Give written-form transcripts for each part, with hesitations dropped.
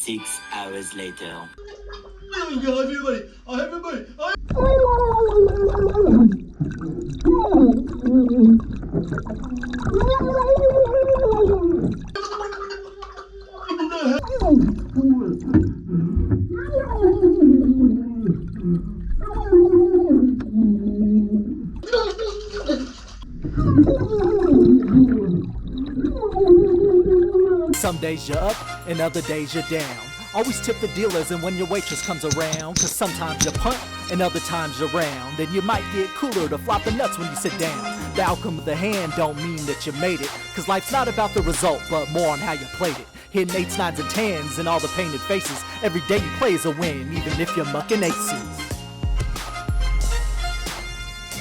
6 hours later. Some days you're up and other days you're down. Always tip the dealers and when your waitress comes around, cause sometimes you punt and other times you're round. And you might get cooler to flop the nuts when you sit down. The outcome of the hand don't mean that you made it, cause life's not about the result but more on how you played it. Hitting 8s, 9s, and 10s and all the painted faces. Every day you play is a win, even if you're mucking aces.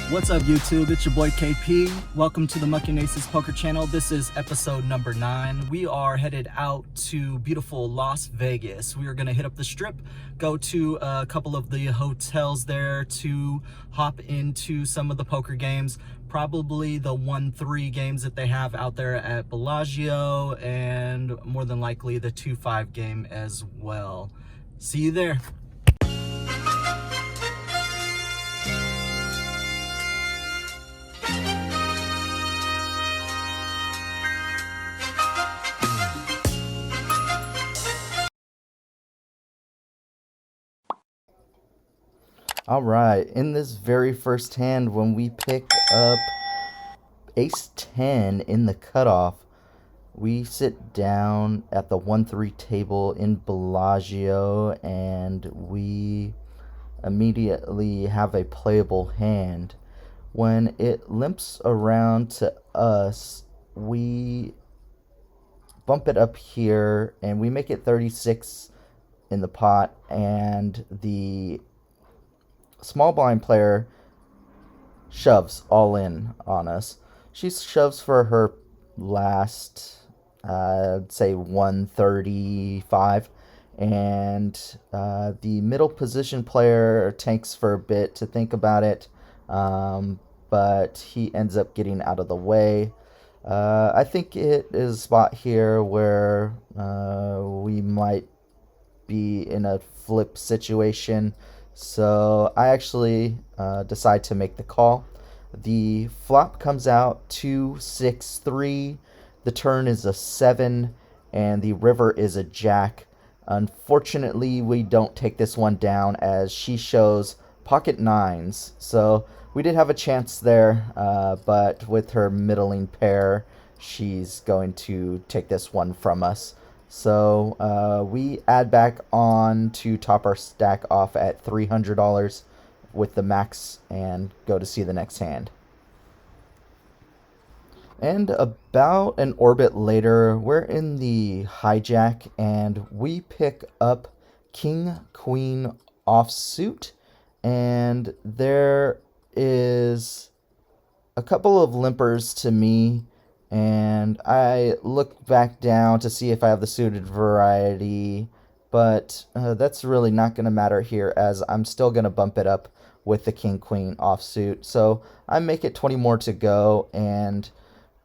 What's up YouTube, it's your boy KP. Welcome to the Mucking Aces Poker channel. This is episode number 9. We are headed out to beautiful Las Vegas. We are gonna hit up the strip, go to a couple of the hotels there to hop into some of the poker games. Probably the 1-3 games that they have out there at Bellagio, and more than likely the 2-5 game as well. See you there. All right, in this very first hand, when we pick up ace 10 in the cutoff, we sit down at the 1-3 table in Bellagio and we immediately have a playable hand. When it limps around to us, we bump it up here and we make it 36 in the pot, and the small blind player shoves all in on us. She shoves for her last, say 135, and the middle position player tanks for a bit to think about it, but he ends up getting out of the way. I think it is a spot here where we might be in a flip situation. So I actually decide to make the call. The flop comes out 2-6-3. The turn is a 7, and the river is a jack. Unfortunately, we don't take this one down as she shows pocket 9s. So we did have a chance there, but with her middling pair, she's going to take this one from us. So we add back on to top our stack off at $300 with the max and go to see the next hand. And about an orbit later, we're in the hijack and we pick up King Queen offsuit, and there is a couple of limpers to me. And I look back down to see if I have the suited variety, but that's really not going to matter here as I'm still going to bump it up with the King-Queen offsuit. So I make it 20 more to go, and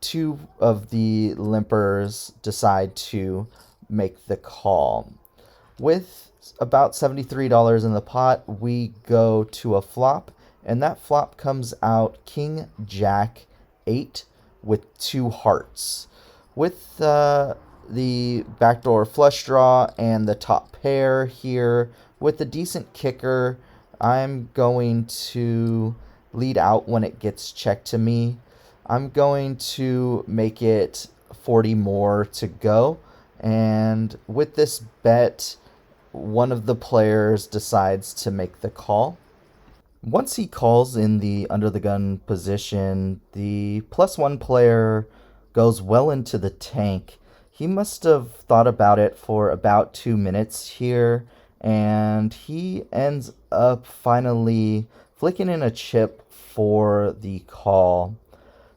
2 of the limpers decide to make the call. With about $73 in the pot, we go to a flop, and that flop comes out King-Jack 8 with 2 hearts. With the backdoor flush draw and the top pair here, with a decent kicker, I'm going to lead out when it gets checked to me. I'm going to make it 40 more to go, and with this bet, one of the players decides to make the call. Once he calls in the under the gun position, the +1 player goes well into the tank. He must have thought about it for about 2 minutes here, and he ends up finally flicking in a chip for the call.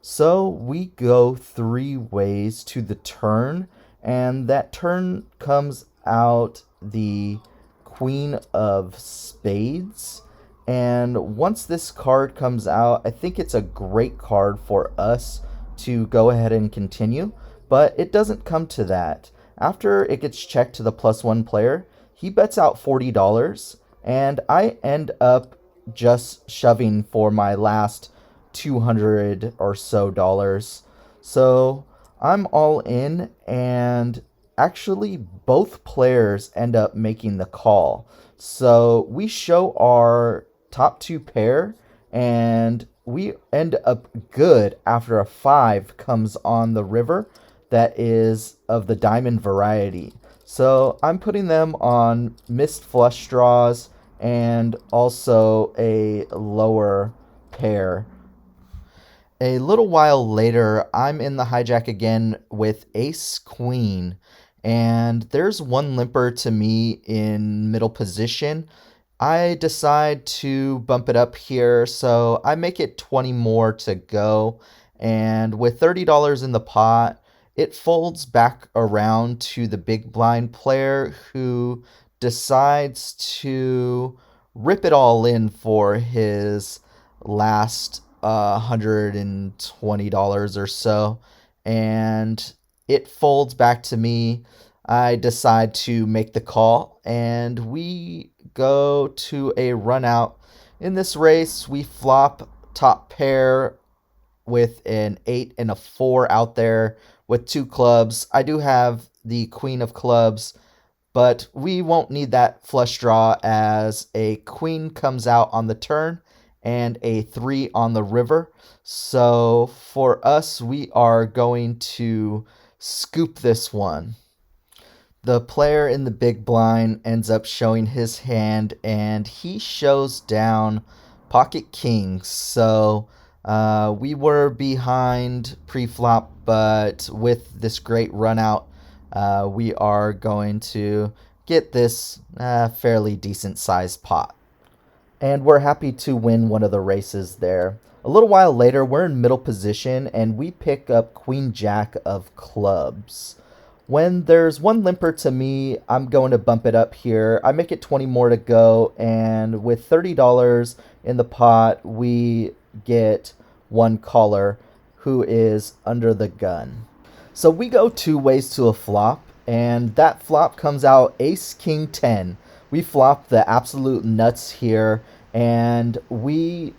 So we go 3 ways to the turn, and that turn comes out the Queen of Spades. And once this card comes out, I think it's a great card for us to go ahead and continue, but it doesn't come to that, After it gets checked to the +1 player, he bets out $40, and I end up just shoving for my last 200 or so dollars. So I'm all in, and actually both players end up making the call. So we show our top two pair, and we end up good after a 5 comes on the river that is of the diamond variety. So I'm putting them on missed flush draws and also a lower pair. A little while later, I'm in the hijack again with ace queen, and there's one limper to me in middle position. I decide to bump it up here, so I make it 20 more to go, and with $30 in the pot, it folds back around to the big blind player, who decides to rip it all in for his last $120 or so, and it folds back to me. I decide to make the call, and we go to a run out. In this race, we flop top pair with an 8 and a 4 out there with 2 clubs. I do have the queen of clubs, but we won't need that flush draw as a queen comes out on the turn and a 3 on the river. So for us, we are going to scoop this one. The player in the big blind ends up showing his hand, and he shows down pocket kings. So we were behind pre-flop, but with this great run out, we are going to get this fairly decent sized pot. And we're happy to win one of the races there. A little while later, we're in middle position, and we pick up queen jack of clubs. When there's one limper to me, I'm going to bump it up here. I make it 20 more to go, and with $30 in the pot, we get one caller who is under the gun. So we go 2 ways to a flop, and that flop comes out ace king 10. We flop the absolute nuts here, and we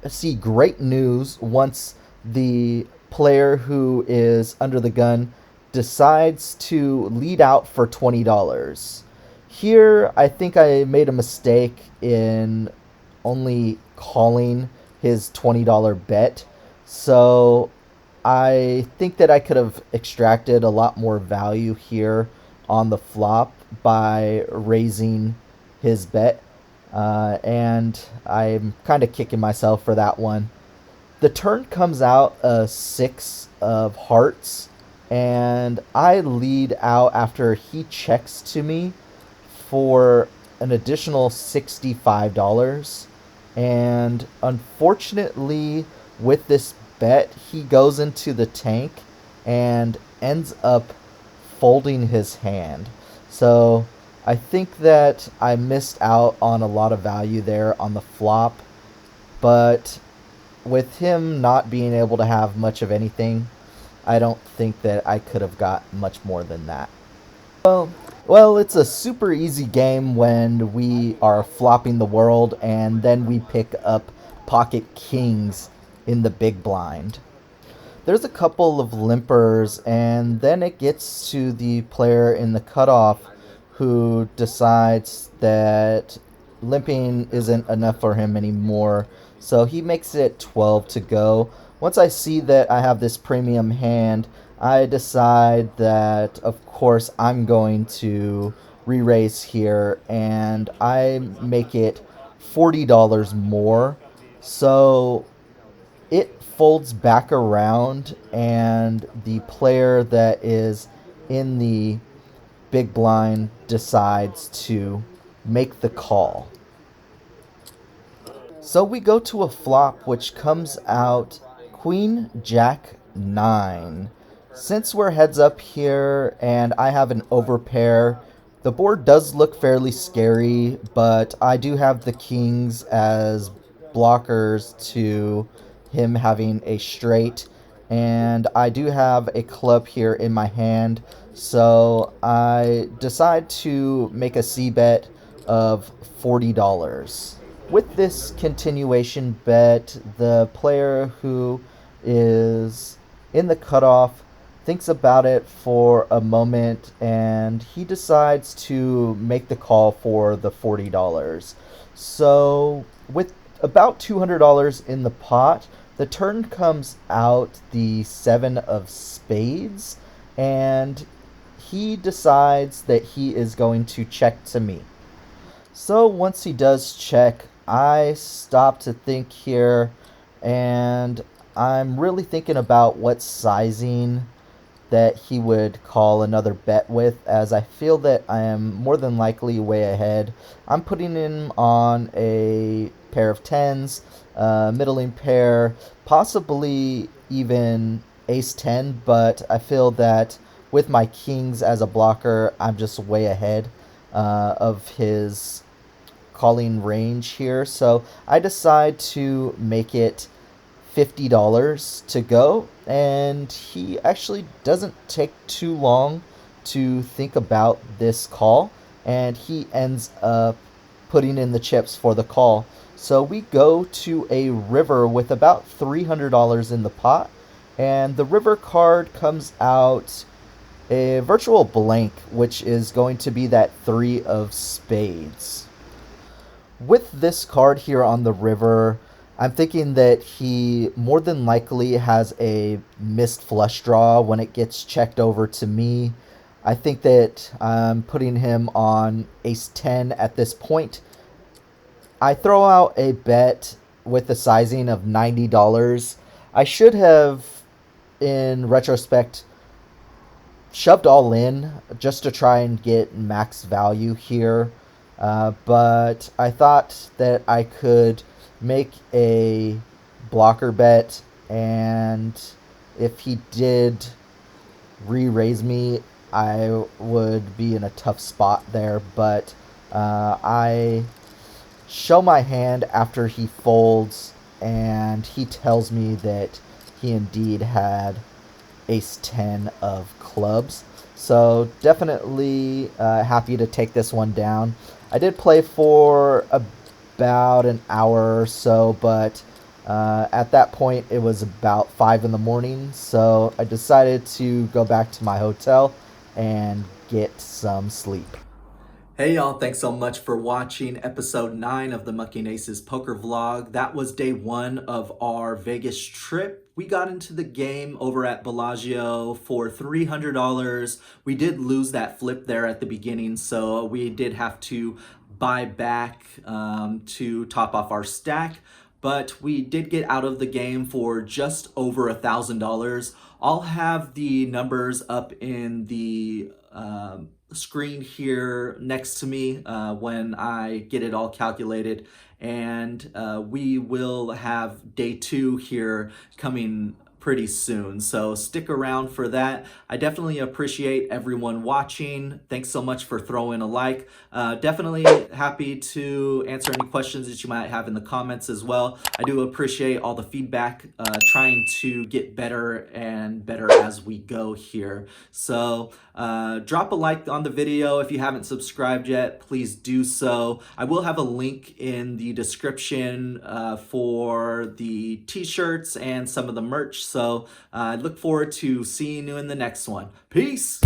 see great news once the player who is under the gun decides to lead out for $20. Here, I think I made a mistake in only calling his $20 bet. So I think that I could have extracted a lot more value here on the flop by raising his bet. And I'm kind of kicking myself for that one. The turn comes out a 6 of hearts, and I lead out after he checks to me for an additional $65. And unfortunately, with this bet, he goes into the tank and ends up folding his hand. So I think that I missed out on a lot of value there on the flop, but with him not being able to have much of anything, I don't think that I could have got much more than that. Well, it's a super easy game when we are flopping the world and then we pick up pocket kings in the big blind. There's a couple of limpers, and then it gets to the player in the cutoff who decides that limping isn't enough for him anymore. So he makes it 12 to go. Once I see that I have this premium hand, I decide that, of course, I'm going to re-raise here, and I make it $40 more. So it folds back around, and the player that is in the big blind decides to make the call. So we go to a flop which comes out queen jack 9. Since we're heads up here and I have an overpair, the board does look fairly scary, but I do have the kings as blockers to him having a straight, and I do have a club here in my hand, so I decide to make a C bet of $40. With this continuation bet, the player who is in the cutoff thinks about it for a moment, and he decides to make the call for the $40. So, with about $200 in the pot, the turn comes out the seven of spades, and he decides that he is going to check to me. So once he does check, I stop to think here, and I'm really thinking about what sizing that he would call another bet with, as I feel that I am more than likely way ahead. I'm putting him on a pair of tens, middling pair, possibly even ace 10, but I feel that with my kings as a blocker, I'm just way ahead of his calling range here. So I decide to make it $50 to go, and he actually doesn't take too long to think about this call, and he ends up putting in the chips for the call. So we go to a river with about $300 in the pot, and the river card comes out a virtual blank, which is going to be that three of spades. With this card here on the river, I'm thinking that he more than likely has a missed flush draw when it gets checked over to me. I think that I'm putting him on ace 10 at this point. I throw out a bet with a sizing of $90. I should have, in retrospect, shoved all in just to try and get max value here. But I thought that I could make a blocker bet, and if he did re-raise me, I would be in a tough spot there. But I show my hand after he folds, and he tells me that he indeed had ace 10 of clubs. So definitely happy to take this one down. I did play for about an hour or so, but at that point it was about 5 in the morning, so I decided to go back to my hotel and get some sleep. Hey y'all, thanks so much for watching episode 9 of the Mucking Aces poker vlog. That was day 1 of our Vegas trip. We got into the game over at Bellagio for $300. We did lose that flip there at the beginning, so we did have to buy back to top off our stack. But we did get out of the game for just over $1,000. I'll have the numbers up in the screen here next to me when I get it all calculated, and we will have day 2 here coming pretty soon, so stick around for that. I definitely appreciate everyone watching. Thanks so much for throwing a like. Definitely happy to answer any questions that you might have in the comments as well. I do appreciate all the feedback, trying to get better and better as we go here. So drop a like on the video. If you haven't subscribed yet, please do so. I will have a link in the description for the t-shirts and some of the merch. So I look forward to seeing you in the next one. Peace!